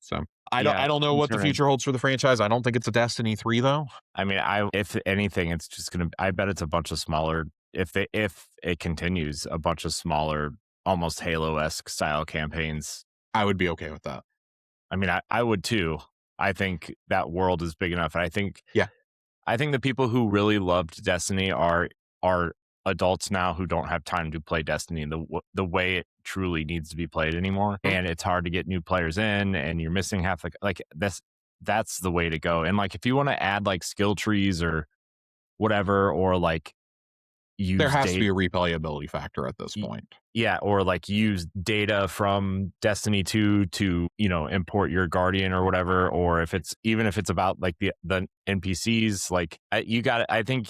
So I Yeah, don't know what the concerning. future holds for the franchise. I don't think it's a Destiny 3 though. I mean, if anything, it's just gonna. I bet it's a bunch of smaller. If it continues, a bunch of smaller, almost Halo-esque style campaigns. I would be okay with that. I mean, I would too. I think that world is big enough. And Yeah. I think the people who really loved Destiny are adults now who don't have time to play Destiny the way it truly needs to be played anymore. Mhm. And it's hard to get new players in, and you're missing half like this. That's the way to go. And like if you want to add like skill trees or whatever, or like There use has to be date a replayability factor at this point. yeah, or like use data from Destiny 2 to, import your Guardian or whatever, or if it's even if it's about like the NPCs, like you got I think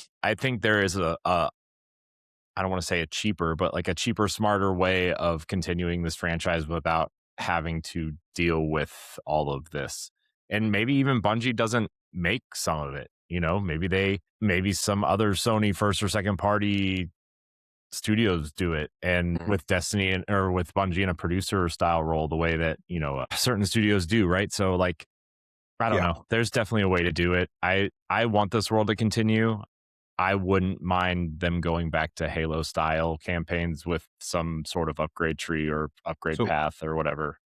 there is a I don't want to say a cheaper, but like a cheaper, smarter way of continuing this franchise without having to deal with all of this. And maybe even Bungie doesn't make some of it. Maybe some other Sony first or second party studios do it, and Mhm. with Destiny or with Bungie in a producer style role, the way that certain studios do, right? So like I don't Yeah. know, there's definitely a way to do it. I want this world to continue. I wouldn't mind them going back to Halo style campaigns with some sort of upgrade tree or upgrade So path or whatever.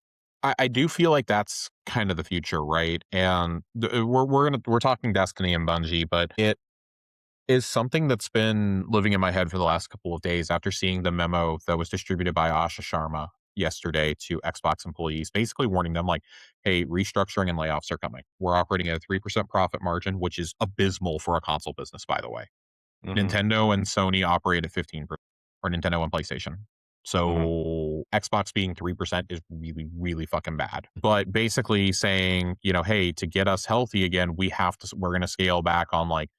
I do feel like that's kind of the future, right? And we're talking Destiny and Bungie, but it is something that's been living in my head for the last couple of days after seeing the memo that was distributed by Asha Sharma yesterday to Xbox employees, basically warning them like, hey, restructuring and layoffs are coming. We're operating at a 3% profit margin, which is abysmal for a console business, by the way. Hmm. Nintendo and Sony operate at 15%, or Nintendo and PlayStation. Hmm. So Xbox being 3% is really, really fucking bad. But basically saying, hey, to get us healthy again, we're going to scale back on like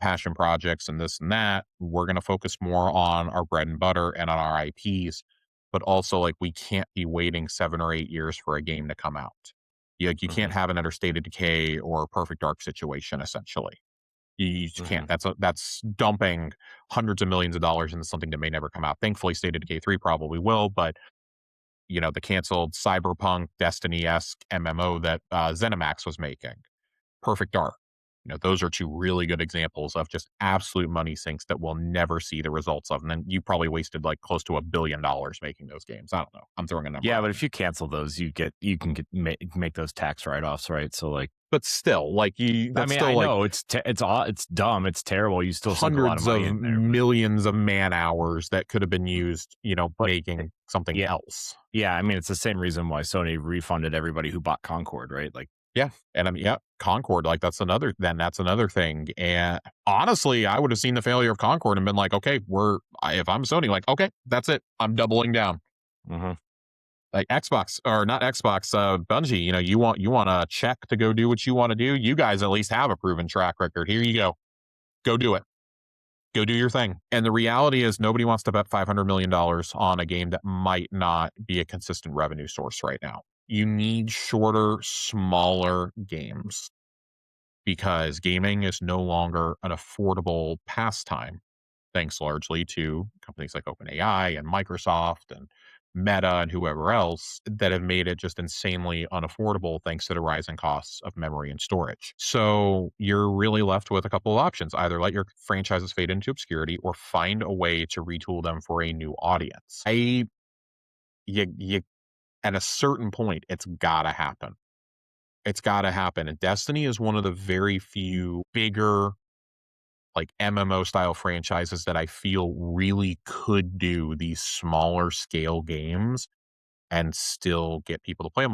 passion projects and this and that. We're going to focus more on our bread and butter and on our IPs. But also, like, we can't be waiting 7 or 8 years for a game to come out. You Hmm. can't have another State of Decay or Perfect Dark situation, essentially. You just can't. Hmm. That's dumping hundreds of millions of dollars into something that may never come out. Thankfully, State of Decay 3 probably will, but the canceled Cyberpunk Destiny-esque MMO that ZeniMax was making, Perfect Dark. Those are two really good examples of just absolute money sinks that we'll never see the results of. And then you probably wasted like close to $1 billion making those games. I don't know. I'm throwing a number Yeah, out but there. if you cancel those, you can make those tax write-offs, right? So like, But still, like I that's mean, still I like know it's dumb, it's terrible. You still sunk a lot of hundreds money of in there, but millions of man hours that could have been used, but making something yeah, else. yeah. I mean, it's the same reason why Sony refunded everybody who bought Concord, right? Like, Yeah. And I mean, yeah, Concord, like that's another thing. And honestly, I would have seen the failure of Concord and been like, okay, if I'm Sony, like, okay, that's it. I'm doubling down. mhm. Like Xbox or not Xbox, Bungie, you want a check to go do what you want to do. You guys at least have a proven track record. Here you go. Go do it. Go do your thing. And the reality is nobody wants to bet $500 million on a game that might not be a consistent revenue source right now. You need shorter, smaller games because gaming is no longer an affordable pastime, thanks largely to companies like OpenAI and Microsoft and Meta and whoever else that have made it just insanely unaffordable thanks to the rising costs of memory and storage. So you're really left with a couple of options. Either let your franchises fade into obscurity or find a way to retool them for a new audience. You at a certain point, it's gotta happen. It's gotta happen. And Destiny is one of the very few bigger like MMO style franchises that I feel really could do these smaller scale games and still get people to play them.